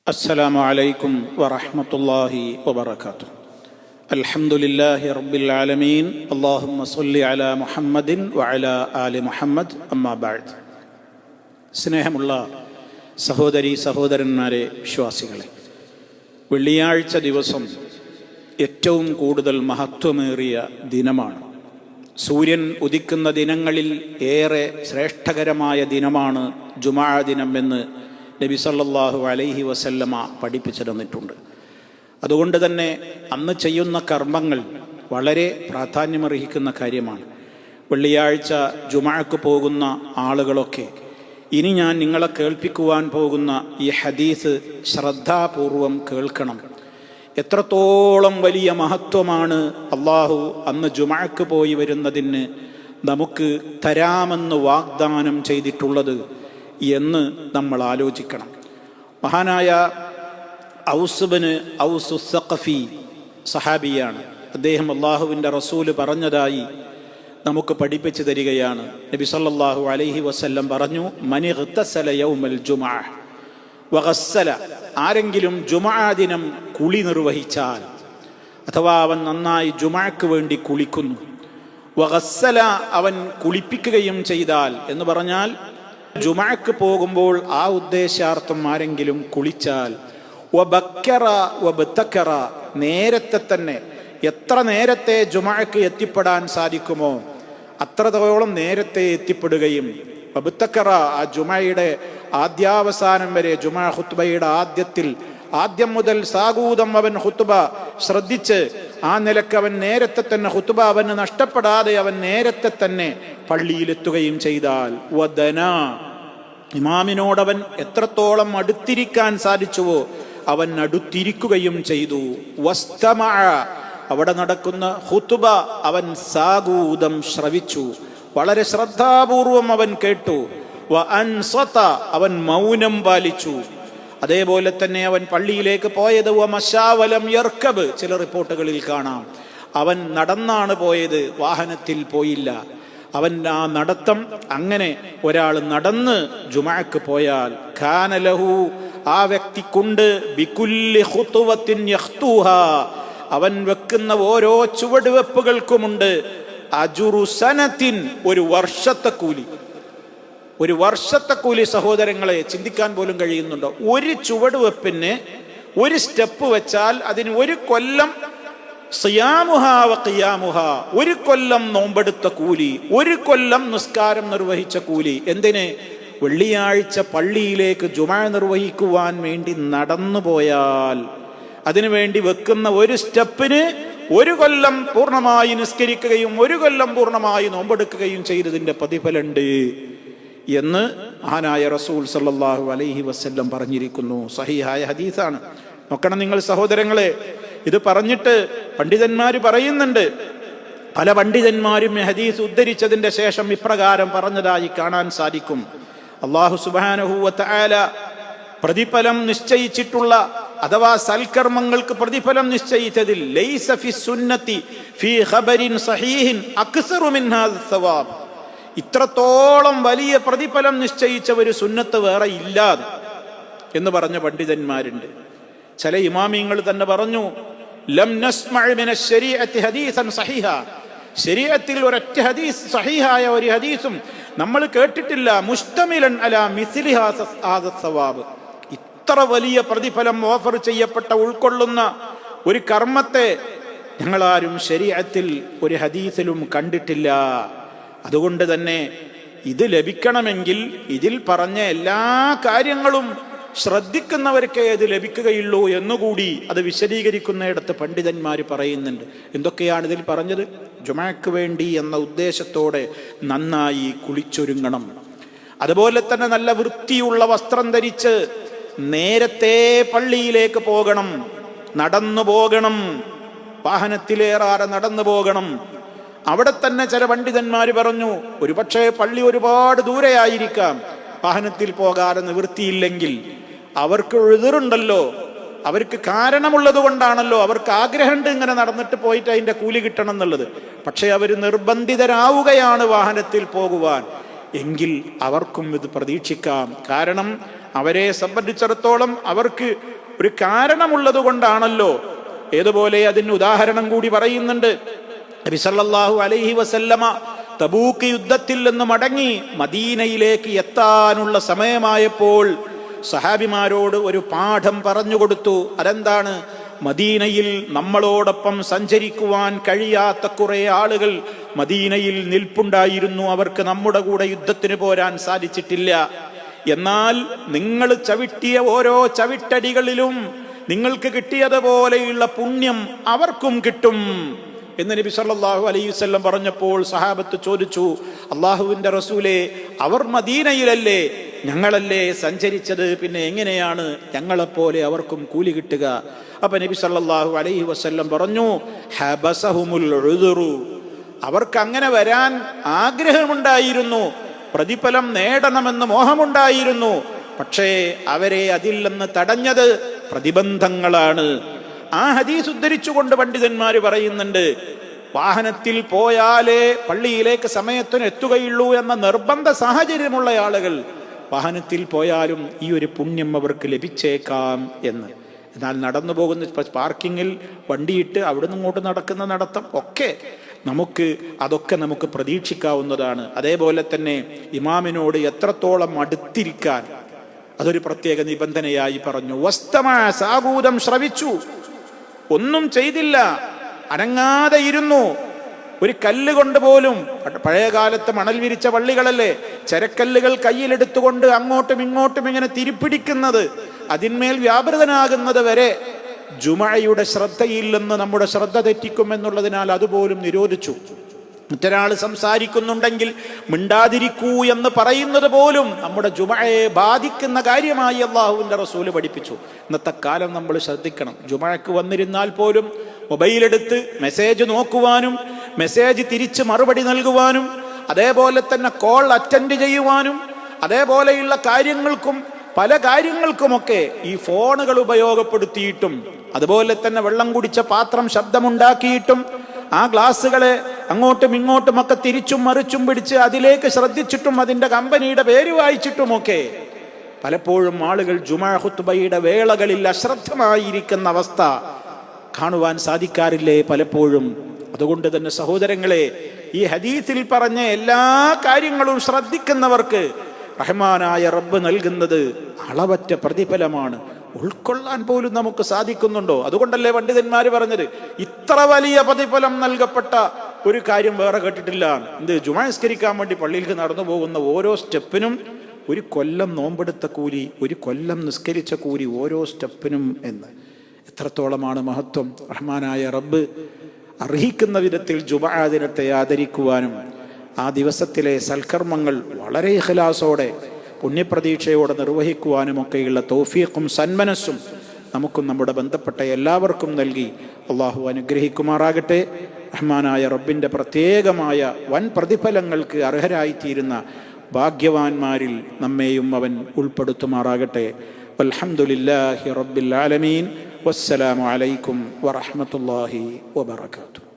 അസ്സലാമു അലൈക്കും വറഹ്മത്തുള്ളാഹി വബറകാതുഹു. അൽഹംദുലില്ലാഹി റബ്ബിൽ ആലമീൻ. അല്ലാഹുമ്മ സ്വല്ലി അലാ മുഹമ്മദിൻ വഅലാ ആലി മുഹമ്മദ്. അമ്മാ ബഅദ്. സ്നേഹമുള്ള സഹോദരീ സഹോദരന്മാരെ, വിശ്വാസികളെ, വെള്ളിയാഴ്ച ദിവസം ഏറ്റവും കൂടുതൽ മഹത്വമേറിയ ദിനമാണ്. സൂര്യൻ ഉദിക്കുന്ന ദിനങ്ങളിൽ ഏറെ ശ്രേഷ്ഠകരമായ ദിനമാണ് ജുമുഅ ദിനം എന്ന് നബി സല്ലല്ലാഹു അലൈഹി വസല്ലമ പഠിപ്പിച്ചു തന്നിട്ടുണ്ട്. അതുകൊണ്ട് തന്നെ അന്ന് ചെയ്യുന്ന കർമ്മങ്ങൾ വളരെ പ്രാധാന്യമർഹിക്കുന്ന കാര്യമാണ്. വെള്ളിയാഴ്ച ജുമുഅക്ക് പോകുന്ന ആളുകളൊക്കെ ഇനി ഞാൻ നിങ്ങളെ കേൾപ്പിക്കുവാൻ പോകുന്ന ഈ ഹദീസ് ശ്രദ്ധാപൂർവം കേൾക്കണം. എത്രത്തോളം വലിയ മഹത്വമാണ് അള്ളാഹു അന്ന് ജുമുഅക്ക് പോയി വരുന്നതിന് നമുക്ക് തരാമെന്ന് വാഗ്ദാനം ചെയ്തിട്ടുള്ളത് എന്ന് നമ്മൾ ആലോചിക്കണം. മഹാനായ ഔസ് ഇബ്നു ഔസ് സഖഫി സഹാബിയാണ്. അദ്ദേഹം അള്ളാഹുവിൻ്റെ റസൂല് പറഞ്ഞതായി നമുക്ക് പഠിപ്പിച്ചു തരികയാണ്. നബി സല്ലല്ലാഹു അലൈഹി വസല്ലം പറഞ്ഞു, മനി ഇഗ്തസല യൗമൽ ജുമുഅ വഗസ്സല, ആരെങ്കിലും ജുമുഅ ദിനം കുളി നിർവഹിച്ചാൽ, അഥവാ അവൻ നന്നായി ജുമുഅക്ക് വേണ്ടി കുളിക്കുന്നു, വഗസ്സല, അവൻ കുളിപ്പിക്കുകയും ചെയ്താൽ എന്ന് പറഞ്ഞാൽ ജുമുഅക്ക് പോകുമ്പോൾ ആ ഉദ്ദേശാർത്ഥം ആരെങ്കിലും കുളിച്ചാൽ, വബക്കറ വബതക്കറ, നേരത്തെ തന്നെ, എത്ര നേരത്തെ ജുമുഅക്ക് എത്തിപ്പെടാൻ സാധിക്കുമോ അത്രത്തോളം നേരത്തെ എത്തിപ്പെടുകയും, വബതക്കറ, ആ ജുമുഅയുടെ ആദ്യാവസാനം വരെ, ജുമുഅ ഖുത്ബയുടെ ആദ്യം മുതൽ സാഗൂതം അവൻ ഖുത്ബ ശ്രദ്ധിച്ച് ആ നിലക്ക് അവൻ നേരത്തെ തന്നെ ഖുത്ബ അവന് നഷ്ടപ്പെടാതെ അവൻ നേരത്തെ തന്നെ പള്ളിയിലെത്തുകയും ചെയ്താൽ, വദന, ഇമാമിനോടവൻ എത്രത്തോളം അടുത്തിരിക്കാൻ സാധിച്ചുവോ അവൻ അടുത്തിരിക്കുകയും ചെയ്തു, വസ്തമഅ, അവിടെ നടക്കുന്ന ഖുത്ബ അവൻ സാഗൂതം ശ്രവിച്ചു, വളരെ ശ്രദ്ധാപൂർവം അവൻ കേട്ടു, വഅൻസത, അവൻ മൗനം പാലിച്ചു. അതേപോലെ തന്നെ അവൻ പള്ളിയിലേക്ക് പോയത് വമശാവലം യർക്കബ്, ചില റിപ്പോർട്ടുകളിൽ കാണാം അവൻ നടന്നാണ് പോയത്, വാഹനത്തിൽ പോയില്ല. അവൻ ആ നടത്തം, അങ്ങനെ ഒരാൾ നടന്ന് ജുമുഅക്ക് പോയാൽ കാന ലഹു, ആ വ്യക്തിക്കുണ്ട്, ബികുല്ലി ഖുതുവത്തിൻ യഖ്തുഹാ, അവൻ വെക്കുന്ന ഓരോ ചുവടുവെപ്പുകൾക്കുമുണ്ട്, അജുറു സനത്തിൻ, ഒരു വർഷത്തെ കൂലി. ഒരു വർഷത്തെ കൂലി, സഹോദരങ്ങളെ, ചിന്തിക്കാൻ പോലും കഴിയുന്നുണ്ടോ? ഒരു ചുവടുവെപ്പിന്, ഒരു സ്റ്റെപ്പ് വെച്ചാൽ അതിന് ഒരു കൊല്ലം സിയാമുഹാ വ ഖിയാമുഹാ, ഒരു കൊല്ലം നോമ്പെടുത്ത കൂലി, ഒരു കൊല്ലം നിസ്കാരം നിർവഹിച്ച കൂലി. എന്തിന്? വെള്ളിയാഴ്ച പള്ളിയിലേക്ക് ജുമുഅ നിർവഹിക്കുവാൻ വേണ്ടി നടന്നു പോയാൽ അതിനുവേണ്ടി വെക്കുന്ന ഒരു സ്റ്റെപ്പിന് ഒരു കൊല്ലം പൂർണ്ണമായി നിസ്കരിക്കുകയും ഒരു കൊല്ലം പൂർണ്ണമായി നോമ്പെടുക്കുകയും ചെയ്തതിൻ്റെ പ്രതിഫലമുണ്ട് എന്ന് മഹാനായ റസൂൽ സല്ലല്ലാഹു അലൈഹി വസല്ലം പറഞ്ഞിരിക്കുന്നു. സഹീഹായ ഹദീസാണ്. നോക്കണം നിങ്ങൾ സഹോദരങ്ങളെ, ഇത് പറഞ്ഞിട്ട് പണ്ഡിതന്മാർ പറയുന്നുണ്ട്, പല പണ്ഡിതന്മാരും ഈ ഹദീസ് ഉദ്ധരിച്ചതിന്റെ ശേഷം ഇപ്രകാരം പറഞ്ഞതായി കാണാൻ സാധിക്കും. അല്ലാഹു സുബ്ഹാനഹു വ തആല പ്രതിഫലം നിശ്ചയിച്ചിട്ടുള്ള, അഥവാ സൽക്കർമ്മങ്ങൾക്ക് പ്രതിഫലം നിശ്ചയിച്ചതിൽ, ലൈസ ഫി സുന്നത്തി ഫീ ഖബരിൻ സഹീഹിൻ അക്സറു മിൻ ഹാദ സവാബ്, ഇത്രത്തോളം വലിയ പ്രതിഫലം നിശ്ചയിച്ച ഒരു സുന്നത്ത് വേറെ ഇല്ലാതെ എന്ന് പറഞ്ഞ പണ്ഡിതന്മാരുണ്ട്. ചില ഇമാമിങ്ങൾ തന്നെ പറഞ്ഞു, ലം നസ്മഅ മിന ശരീഅത്തി ഹദീസൻ സഹീഹ, ശരീഅത്തിൽ ഒരൊറ്റ ഹദീസ്, സഹീഹായ ഒരു ഹദീസും നമ്മൾ കേട്ടിട്ടില്ല, മുസ്തമിലൻ അലാ മിസ്ലി ഹാദ സവാബ്, ഇത്ര വലിയ പ്രതിഫലം ഓഫർ ചെയ്യപ്പെട്ട, ഉൾക്കൊള്ളുന്ന ഒരു കർമ്മത്തെ ഞങ്ങളാരും ശരീഅത്തിൽ ഒരു ഹദീസിലും കണ്ടിട്ടില്ല. അതുകൊണ്ട് തന്നെ ഇത് ലഭിക്കണമെങ്കിൽ ഇതിൽ പറഞ്ഞ എല്ലാ കാര്യങ്ങളും ശ്രദ്ധിക്കുന്നവർക്കേ ഇത് ലഭിക്കുകയുള്ളൂ എന്നുകൂടി അത് വിശദീകരിക്കുന്നിടത്ത് പണ്ഡിതന്മാർ പറയുന്നുണ്ട്. എന്തൊക്കെയാണ് ഇതിൽ പറഞ്ഞത്? ജുമുഅക്ക് വേണ്ടി എന്ന ഉദ്ദേശത്തോടെ നന്നായി കുളിച്ചൊരുങ്ങണം, അതുപോലെ തന്നെ നല്ല വൃത്തിയുള്ള വസ്ത്രം ധരിച്ച് നേരത്തെ പള്ളിയിലേക്ക് പോകണം, നടന്നു പോകണം, വാഹനത്തിലേറാതെ നടന്നു പോകണം. അവിടെ തന്നെ ചില പണ്ഡിതന്മാർ പറഞ്ഞു, ഒരുപക്ഷെ പള്ളി ഒരുപാട് ദൂരെയായിരിക്കാം, വാഹനത്തിൽ പോകാതെ നിവൃത്തിയില്ലെങ്കിൽ അവർക്ക് എഴുതുണ്ടല്ലോ, അവർക്ക് കാരണമുള്ളത് കൊണ്ടാണല്ലോ, അവർക്ക് ആഗ്രഹമുണ്ട് ഇങ്ങനെ നടന്നിട്ട് പോയിട്ട് അതിൻ്റെ കൂലി കിട്ടണം എന്നുള്ളത്. പക്ഷെ അവർ നിർബന്ധിതരാവുകയാണ് വാഹനത്തിൽ പോകുവാൻ, എങ്കിൽ അവർക്കും ഇത് പ്രതീക്ഷിക്കാം. കാരണം അവരെ സംബന്ധിച്ചിടത്തോളം അവർക്ക് ഒരു കാരണമുള്ളത് കൊണ്ടാണല്ലോ. ഏതുപോലെ അതിന് ഉദാഹരണം കൂടി പറയുന്നുണ്ട്. നബി സല്ലല്ലാഹു അലൈഹി വസല്ലമ തബൂക്ക് യുദ്ധത്തിൽ നിന്ന് മടങ്ങി മദീനയിലേക്ക് എത്താനുള്ള സമയമായപ്പോൾ സഹാബിമാരോട് ഒരു പാഠം പറഞ്ഞു കൊടുത്തു. അതെന്താണ്? മദീനയിൽ നമ്മളോടൊപ്പം സഞ്ചരിക്കുവാൻ കഴിയാത്ത കുറെ ആളുകൾ മദീനയിൽ നിൽപ്പുണ്ടായിരുന്നു. അവർക്ക് നമ്മുടെ കൂടെ യുദ്ധത്തിന് പോരാൻ സാധിച്ചിട്ടില്ല. എന്നാൽ നിങ്ങൾ ചവിട്ടിയ ഓരോ ചവിട്ടടികളിലും നിങ്ങൾക്ക് കിട്ടിയതുപോലെയുള്ള പുണ്യം അവർക്കും കിട്ടും എന്ന് നബി സല്ലല്ലാഹു അലൈഹി വസല്ലം പറഞ്ഞപ്പോൾ സഹാബത്ത് ചോദിച്ചു, അള്ളാഹുവിന്റെ റസൂലേ, അവർ മദീനയിലല്ലേ, ഞങ്ങളല്ലേ സഞ്ചരിച്ചത്, പിന്നെ എങ്ങനെയാണ് ഞങ്ങളെപ്പോലെ അവർക്കും കൂലി കിട്ടുക? അപ്പൊ നബി സല്ലല്ലാഹു അലൈഹി വസല്ലം പറഞ്ഞു, ഹബസഹുമുൽ ഉദ്റു, അവർക്ക് അങ്ങനെ വരാൻ ആഗ്രഹമുണ്ടായിരുന്നു, പ്രതിഫലം നേടണമെന്ന് മോഹമുണ്ടായിരുന്നു. പക്ഷേ അവരെ അതിൽ നിന്ന് തടഞ്ഞത് പ്രതിബന്ധങ്ങളാണ്. ആ ഹദീസ് ഉദ്ധരിച്ചുകൊണ്ട് പണ്ഡിതന്മാര് പറയുന്നുണ്ട്, വാഹനത്തിൽ പോയാലേ പള്ളിയിലേക്ക് സമയത്തിന് എത്തുകയുള്ളൂ എന്ന നിർബന്ധ സാഹചര്യമുള്ള ആളുകൾ വാഹനത്തിൽ പോയാലും ഈ ഒരു പുണ്യം അവർക്ക് ലഭിച്ചേക്കാം എന്ന്. എന്നാൽ നടന്നു പോകുന്ന പാർക്കിങ്ങിൽ വണ്ടിയിട്ട് അവിടുന്ന് ഇങ്ങോട്ട് നടക്കുന്ന നടത്തം ഒക്കെ അതൊക്കെ നമുക്ക് പ്രതീക്ഷിക്കാവുന്നതാണ്. അതേപോലെ തന്നെ ഇമാമിനോട് എത്രത്തോളം അടുത്തിരിക്കാൻ അതൊരു പ്രത്യേക നിബന്ധനയായി പറഞ്ഞു. സാഗൂതം ശ്രവിച്ചു, ഒന്നും ചെയ്തില്ല, അനങ്ങാതെ ഇരുന്നു. ഒരു കല്ല് കൊണ്ട് പോലും, പഴയകാലത്ത് മണൽ വിരിച്ച പള്ളികളല്ലേ, ചരക്കല്ലുകൾ കയ്യിലെടുത്തുകൊണ്ട് അങ്ങോട്ടും ഇങ്ങോട്ടും ഇങ്ങനെ തിരിപ്പിടിക്കുന്നത്, അതിന്മേൽ വ്യാപൃതനാകുന്നത് വരെ ജുമഅയുടെ ശ്രദ്ധയിൽ നിന്ന് നമ്മുടെ ശ്രദ്ധ തെറ്റിക്കുമെന്നുള്ളതിനാൽ അതുപോലും നിരോധിച്ചു. മറ്റൊരാൾ സംസാരിക്കുന്നുണ്ടെങ്കിൽ മിണ്ടാതിരിക്കൂ എന്ന് പറയുന്നത് പോലും നമ്മുടെ ജുമഅയെ ബാധിക്കുന്ന കാര്യമായി അള്ളാഹുവിന്റെ റസൂല് പഠിപ്പിച്ചു. ഇന്നത്തെ കാലം നമ്മൾ ശ്രദ്ധിക്കണം. ജുമഅക്ക് വന്നിരുന്നാൽ പോലും മൊബൈലെടുത്ത് മെസ്സേജ് നോക്കുവാനും മെസ്സേജ് തിരിച്ച് മറുപടി നൽകുവാനും അതേപോലെ തന്നെ കോൾ അറ്റൻഡ് ചെയ്യുവാനും അതേപോലെയുള്ള പല കാര്യങ്ങൾക്കുമൊക്കെ ഈ ഫോണുകൾ ഉപയോഗപ്പെടുത്തിയിട്ടും അതുപോലെ തന്നെ വെള്ളം കുടിച്ച പാത്രം ശബ്ദമുണ്ടാക്കിയിട്ടും ആ ഗ്ലാസ്സുകളെ അങ്ങോട്ടും ഇങ്ങോട്ടുമൊക്കെ തിരിച്ചും മറിച്ചും പിടിച്ച് അതിലേക്ക് ശ്രദ്ധിച്ചിട്ടും അതിൻ്റെ കമ്പനിയുടെ പേര് വായിച്ചിട്ടുമൊക്കെ പലപ്പോഴും ആളുകൾ ജുമാ ഖുത്ബയുടെ വേളകളിൽ അശ്രദ്ധമായിരിക്കുന്ന അവസ്ഥ കാണുവാൻ സാധിക്കാറില്ലേ പലപ്പോഴും. അതുകൊണ്ട് തന്നെ സഹോദരങ്ങളെ, ഈ ഹദീസിൽ പറഞ്ഞ എല്ലാ കാര്യങ്ങളും ശ്രദ്ധിക്കുന്നവർക്ക് റഹ്മാനായ റബ്ബ് നൽകുന്നത് അളവറ്റ പ്രതിഫലമാണ്. ഉൾക്കൊള്ളാൻ പോലും നമുക്ക് സാധിക്കുന്നുണ്ടോ? അതുകൊണ്ടല്ലേ പണ്ഡിതന്മാര് പറഞ്ഞത് ഇത്ര വലിയ പ്രതിഫലം നൽകപ്പെട്ട ഒരു കാര്യം വേറെ കേട്ടിട്ടില്ല. ജുമാ നിസ്കരിക്കാൻ വേണ്ടി പള്ളിയിലേക്ക് നടന്നു പോകുന്ന ഓരോ സ്റ്റെപ്പിനും ഒരു കൊല്ലം നോമ്പെടുത്ത കൂലി, ഒരു കൊല്ലം നിസ്കരിച്ച കൂലി ഓരോ സ്റ്റെപ്പിനും എന്ന്. എത്രത്തോളമാണ് മഹത്വം! റഹ്മാനായ റബ്ബ് അർഹിക്കുന്ന വിധത്തിൽ ജുമാ ദിനത്തെ ആദരിക്കുവാനും ആ ദിവസത്തിലെ സൽക്കർമ്മങ്ങൾ വളരെ ഇഖ്ലാസോടെ പുണ്യപ്രതീക്ഷയോടെ നിർവഹിക്കുവാനുമൊക്കെയുള്ള തൗഫീഖും സന്മനസ്സും നമുക്കും നമ്മുടെ ബന്ധപ്പെട്ട എല്ലാവർക്കും നൽകി അള്ളാഹു അനുഗ്രഹിക്കുമാറാകട്ടെ. റഹ്മാനായ റബ്ബിൻ്റെ പ്രത്യേകമായ വൻ പ്രതിഫലങ്ങൾക്ക് അർഹരായിത്തീരുന്ന ഭാഗ്യവാന്മാരിൽ നമ്മെയും അവൻ ഉൾപ്പെടുത്തുമാറാകട്ടെ. വൽഹംദുലില്ലാഹി റബ്ബിൽ ആലമീൻ. വസ്സലാമു അലൈക്കും വറഹ്മത്തുള്ളാഹി വബറകാതുഹു.